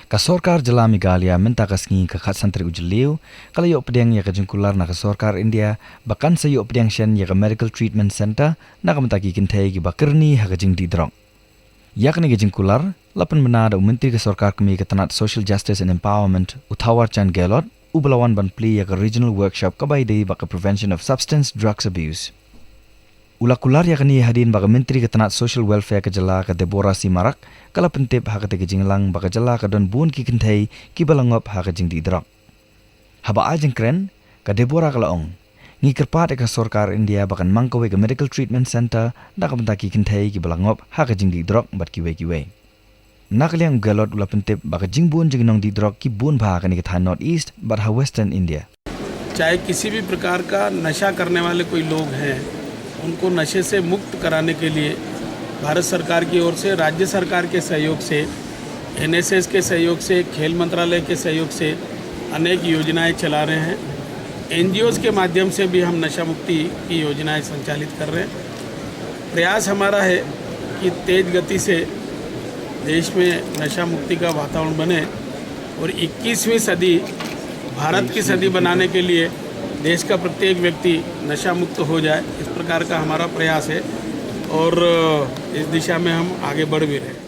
Ka sorkar jela Meghalaya minta kasngi ka khat santri ujeliu, kala yok pedeng ya ka jengkular na ka sorkar India, bahkan sa yok pedeng shen ya ka medical treatment center, na ka mentaki kintai ki bakirni ha ka jeng di drong. Yak ni ka jengkular, lapan menada menteri ka sorkar kami ka tanat social justice and empowerment, Uthawar Chand Gehlot, ubalawan ban pli ya ka regional workshop kabai day baka prevention of substance drugs abuse. Ula kular ya kani hadin baka menteri ka tanat social welfare ka jela ka Deborah Simarak, kala pentip ha ka te jinglang baka jela ka don bun ki kintai ki balangop ha ka jing di drog. Haba ajeng kren ka Deborah kala ong. Ngi kerpat ka sorkar India bakan mangkawe ka medical treatment center da ka pentaki kintai ki balangop ha ka jing di drog bat ki we. Nakaliang galot ula pentip baka jing bun jing nong di drog ki bun bha ka ni ka north east but ha western India. चाहे किसी भी प्रकार का नशा करने वाले कोई लोग हैं, उनको नशे से मुक्त कराने के लिए भारत सरकार की ओर से, राज्य सरकार के सहयोग से, NSS के सहयोग से, खेल मंत्रालय के सहयोग से अनेक योजनाएं चला रहे हैं। NGOs के माध्यम से भी हम नशा मुक्ति की योजनाएं संचालित कर रहे हैं। प्रयास हमारा है कि तेज गति से देश में नशा मुक्ति का वातावरण बने और 21वीं सदी भारत की सदी बनाने के लिए देश का प्रत्येक व्यक्ति नशा मुक्त हो जाए, इस प्रकार का हमारा प्रयास है और इस दिशा में हम आगे बढ़ भी रहे हैं।